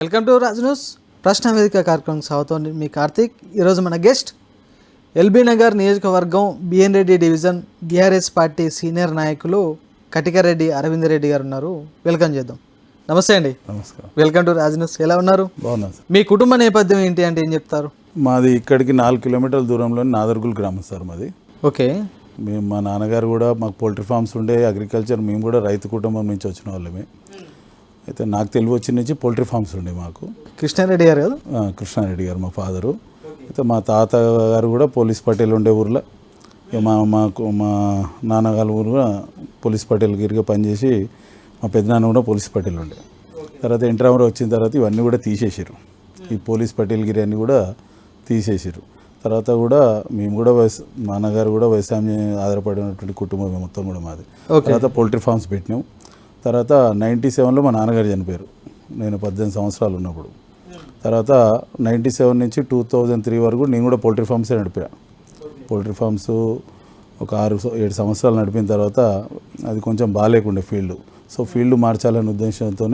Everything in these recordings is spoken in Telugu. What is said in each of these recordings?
Welcome to Raj news. ప్రశ్న వేదిక కార్యక్రమం సాగుతోంది. మీ కార్తీక్. ఈరోజు మన గెస్ట్ ఎల్బీ నగర్ నియోజకవర్గం BN Reddy division BRS party senior నాయకులు కటికరెడ్డి అరవింద్ రెడ్డి గారు ఉన్నారు. వెల్కమ్ చేద్దాం. నమస్తే అండి. నమస్కారం. Welcome to Raj news. ఎలా ఉన్నారు? బాగున్నాను సార్. మీ కుటుంబ నేపథ్యం ఏంటి అంటే ఏం చెప్తారు? మాది ఇక్కడికి 4 కిలోమీటర్ల దూరంలోని నాదర్గుల్ గ్రామం సార్ మాది. ఓకే. మేము మా నాన్నగారు కూడా మాకు పోల్ట్రీ ఫార్మ్స్ ఉండే అగ్రికల్చర్, మేము కూడా రైతు కుటుంబం నుంచి వచ్చిన వాళ్ళమే. అయితే నాకు తెలివి వచ్చిన నుంచి పోల్ట్రీ ఫార్మ్స్ ఉండే మాకు. కృష్ణారెడ్డి గారు కదా? కృష్ణారెడ్డి గారు మా ఫాదరు. అయితే మా తాత గారు కూడా పోలీస్ పటేల్ ఉండే ఊర్లో, ఇక మా నాన్నగారు ఊరు పోలీస్ పటేల్ గిరిగా పనిచేసి మా పెద్దనాన్న కూడా పోలీస్ పటేల్ ఉండే. తర్వాత ఇంటర్మీడియట్ వచ్చిన తర్వాత ఇవన్నీ కూడా తీసేసారు. ఈ పోలీస్ పటేల్ గిరి అన్నీ కూడా తీసేసారు. తర్వాత కూడా మేము కూడా మా నాన్నగారు కూడా వ్యవసాయం ఆధారపడినటువంటి కుటుంబం మొత్తం కూడా మాది. తర్వాత పోల్ట్రీ ఫార్మ్స్ పెట్టినాం. తర్వాత 97లో మా నాన్నగారు చనిపోయారు, నేను 18 సంవత్సరాలు ఉన్నప్పుడు. తర్వాత 97 నుంచి 2003 వరకు నేను కూడా పోల్ట్రీ ఫార్మ్సే నడిపాను. పోల్ట్రీ ఫార్మ్స్ ఒక 6-7 సంవత్సరాలు నడిపిన తర్వాత అది కొంచెం బాగాలేకుండే ఫీల్డ్. సో ఫీల్డ్ మార్చాలనే ఉద్దేశంతో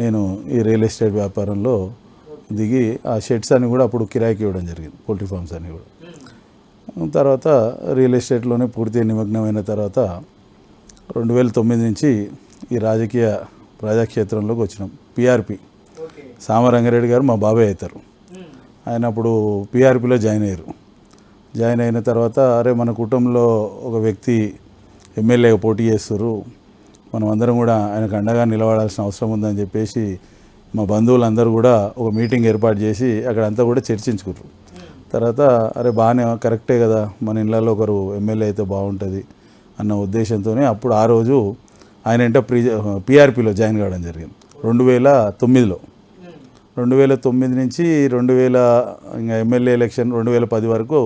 నేను ఈ రియల్ ఎస్టేట్ వ్యాపారంలో దిగి ఆ షెడ్స్ అన్ని కూడా అప్పుడు కిరాయికి ఇవ్వడం జరిగింది, పోల్ట్రీ ఫార్మ్స్ అన్నీ కూడా. తర్వాత రియల్ ఎస్టేట్లోనే పూర్తి నిమగ్నమైన తర్వాత 2009 నుంచి ఈ రాజకీయ ప్రజాక్షేత్రంలోకి వచ్చినాం. పిఆర్పి సామరంగారెడ్డి గారు మా బాబాయ్ అవుతారు. ఆయన అప్పుడు పిఆర్పిలో జాయిన్ అయ్యారు. జాయిన్ అయిన తర్వాత అరే మన కుటుంబంలో ఒక వ్యక్తి ఎమ్మెల్యేగా పోటీ చేస్తారు, మనం అందరం కూడా ఆయనకు అండగా నిలబడాల్సిన అవసరం ఉందని చెప్పేసి మా బంధువులందరూ కూడా ఒక మీటింగ్ ఏర్పాటు చేసి అక్కడంతా కూడా చర్చించుకున్నారు. తర్వాత అరే బాగానే కరెక్టే కదా, మన ఇళ్ళల్లో ఒకరు ఎమ్మెల్యే అయితే బాగుంటుంది అన్న ఉద్దేశంతో అప్పుడు ఆ రోజు ఆయన అంటే పిఆర్పిలో జాయిన్ కావడం జరిగింది 2009లో. 2009 నుంచి ఇంకా ఎమ్మెల్యే ఎలక్షన్ 2010 వరకు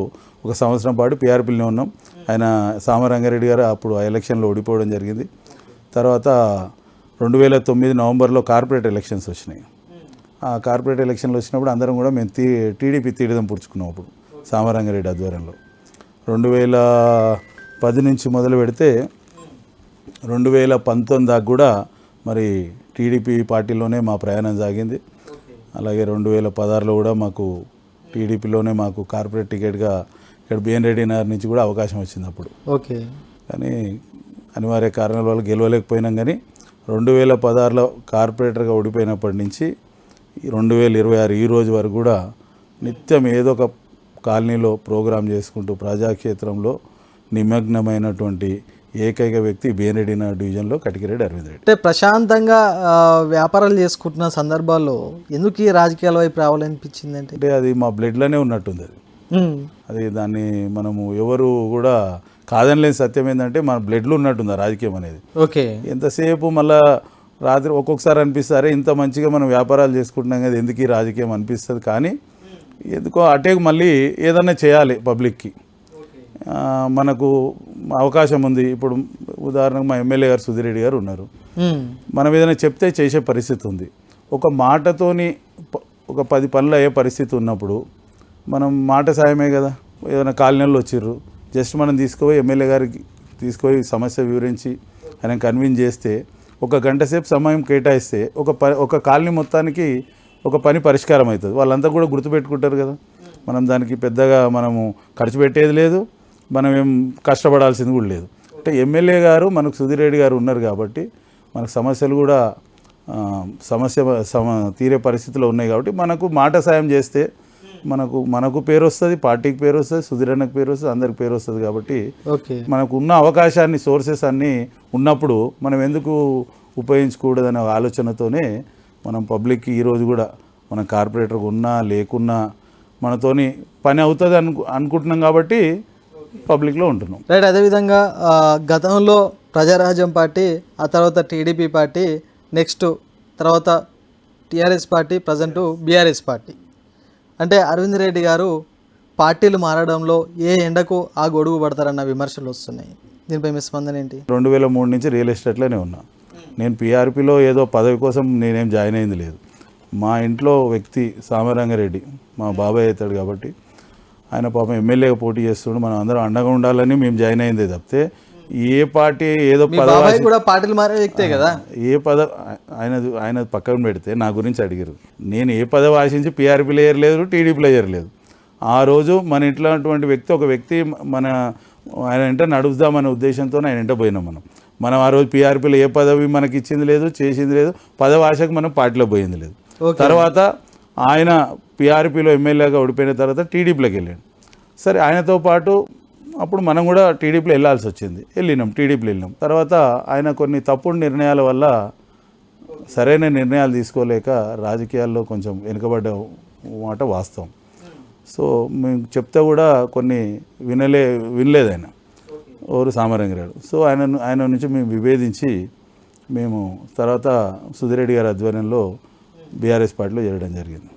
ఒక సంవత్సరం పాటు పిఆర్పిలోనే ఉన్నాం. ఆయన సామరంగారెడ్డి గారు అప్పుడు ఆ ఎలక్షన్లో ఓడిపోవడం జరిగింది. తర్వాత 2009 నవంబర్లో కార్పొరేట్ ఎలక్షన్స్ వచ్చినాయి. ఆ కార్పొరేట్ ఎలక్షన్లు వచ్చినప్పుడు అందరం కూడా మేము టీడీపీ తీర్థం పుచ్చుకున్నాం. అప్పుడు సామరంగారెడ్డి ఆధ్వర్యంలో 2010 నుంచి మొదలు పెడితే 2019 దాకా కూడా మరి టీడీపీ పార్టీలోనే మా ప్రయాణం సాగింది. అలాగే 2016లో కూడా మాకు టీడీపీలోనే మాకు కార్పొరేట్ టికెట్గా ఇక్కడ బిఎన్ రెడ్డి నగర్ నుంచి కూడా అవకాశం వచ్చింది అప్పుడు. ఓకే. కానీ అనివార్య కారణాల వల్ల గెలవలేకపోయినాం. కానీ 2016లో కార్పొరేటర్గా ఓడిపోయినప్పటి నుంచి 2026 ఈ రోజు వరకు కూడా నిత్యం ఏదో ఒక కాలనీలో ప్రోగ్రాం చేసుకుంటూ ప్రజాక్షేత్రంలో నిమగ్నమైనటువంటి ఏకైక వ్యక్తి బిఎన్ రెడ్డి నగర్ డివిజన్లో కటికరెడ్డి అరవింద్ రెడ్డి. అంటే ప్రశాంతంగా వ్యాపారాలు చేసుకుంటున్న సందర్భాల్లో ఎందుకు ఈ రాజకీయాల వైపు రావాలనిపించింది అంటే అది మా బ్లడ్లోనే ఉన్నట్టుంది. అది దాన్ని మనము ఎవరు కూడా కాదనలేని సత్యం ఏంటంటే మన బ్లడ్లో ఉన్నట్టుంది రాజకీయం అనేది. ఓకే. ఎంతసేపు మళ్ళీ రాత్రి ఒక్కొక్కసారి అనిపిస్తారే ఇంత మంచిగా మనం వ్యాపారాలు చేసుకుంటున్నాం కదా, ఎందుకు ఈ రాజకీయం అనిపిస్తుంది. కానీ ఎందుకో అటే మళ్ళీ ఏదన్నా చేయాలి పబ్లిక్కి, మనకు అవకాశం ఉంది. ఇప్పుడు ఉదాహరణకు మా ఎమ్మెల్యే గారు సుధీరెడ్డి గారు ఉన్నారు, మనం ఏదైనా చెప్తే చేసే పరిస్థితి ఉంది. ఒక మాటతోని ఒక 10 పనులు అయ్యే పరిస్థితి ఉన్నప్పుడు మనం మాట సాయమే కదా. ఏదైనా కాలనీల్లో వచ్చిర్రు, జస్ట్ మనం తీసుకుపోయి ఎమ్మెల్యే గారికి తీసుకుపోయి సమస్య వివరించి ఆయన కన్విన్స్ చేస్తే 1 గంట సేపు సమయం కేటాయిస్తే ఒక కాలనీ మొత్తానికి ఒక పని పరిష్కారం అవుతుంది. వాళ్ళంతా కూడా గుర్తుపెట్టుకుంటారు కదా. మనం దానికి పెద్దగా మనము ఖర్చు పెట్టేది లేదు, మనం ఏం కష్టపడాల్సింది కూడా లేదు. అంటే ఎమ్మెల్యే గారు మనకు సుధీరెడ్డి గారు ఉన్నారు కాబట్టి మనకు సమస్యలు కూడా తీరే పరిస్థితిలో ఉన్నాయి. కాబట్టి మనకు మాట సాయం చేస్తే మనకు పేరు వస్తుంది, పార్టీకి పేరు వస్తుంది, సుధీరన్నకు పేరు వస్తుంది, అందరికి పేరు వస్తుంది. కాబట్టి మనకు ఉన్న అవకాశాన్ని సోర్సెస్ అన్నీ ఉన్నప్పుడు మనం ఎందుకు ఉపయోగించకూడదనే ఆలోచనతోనే మనం పబ్లిక్కి ఈరోజు కూడా మన కార్పొరేటర్గా ఉన్నా లేకున్నా మనతోని పని అవుతుంది అనుకుంటున్నాం కాబట్టి పబ్లిక్లో ఉంటున్నాం. రైట్. అదేవిధంగా గతంలో ప్రజారాజ్యం పార్టీ, ఆ తర్వాత టీడీపీ పార్టీ, నెక్స్ట్ తర్వాత TRS party, present BRS party. అంటే అరవింద్ రెడ్డి గారు పార్టీలు మారడంలో ఏ ఎండకు ఆ గొడుగు పడతారన్న విమర్శలు వస్తున్నాయి. దీనిపై మీ స్పందన ఏంటి? 2003 నుంచి రియల్ ఎస్టేట్లోనే ఉన్నా. నేను పిఆర్పిలో ఏదో పదవి కోసం నేనేం జాయిన్ అయింది లేదు. మా ఇంట్లో వ్యక్తి సామరంగారెడ్డి మా బాబాయ్ అవుతాడు కాబట్టి ఆయన పాపం ఎమ్మెల్యేగా పోటీ చేస్తుండే, మనం అందరం అండగా ఉండాలని మేము జాయిన్ అయిందే తప్పితే ఏ పార్టీ ఏదో మీ బాబాయ్ కూడా పార్టీలు మారే వ్యక్తే కదా. ఏ ఆయన పక్కన పెడితే నా గురించి అడిగారు. నేను ఏ పదవి ఆశించి పీఆర్పీ లేయర్ లేదు, టీడీపీ లేయర్ లేదు. ఆ రోజు మన ఇంట్లో ఉన్నటువంటి వ్యక్తి ఒక వ్యక్తి ఆయన వెంట నడుపుదామనే ఉద్దేశంతో ఆయన వెంట పోయినాం. మనం ఆ రోజు పీఆర్పీలో ఏ పదవి మనకి ఇచ్చింది లేదు, చేసింది లేదు, పదవి ఆశకు మనం పార్టీలో పోయింది లేదు. తర్వాత ఆయన పీఆర్పీలో ఎమ్మెల్యేగా ఓడిపోయిన తర్వాత టీడీపీలోకి వెళ్ళాడు. సరే, ఆయనతో పాటు అప్పుడు మనం కూడా టీడీపీలో వెళ్ళాల్సి వచ్చింది. టీడీపీలో వెళ్ళినాం. తర్వాత ఆయన కొన్ని తప్పుడు నిర్ణయాల వల్ల సరైన నిర్ణయాలు తీసుకోలేక రాజకీయాల్లో కొంచెం వెనుకబడ్డ మాట వాస్తవం. సో మేము చెప్తే కూడా కొన్ని వినలేదు ఆయన, ఎవరు సామరంగిరాడు. సో ఆయన నుంచి మేము విభేదించి మేము తర్వాత సుధిరెడ్డి గారి ఆధ్వర్యంలో బీఆర్ఎస్ పార్టీలో చేరడం జరిగింది.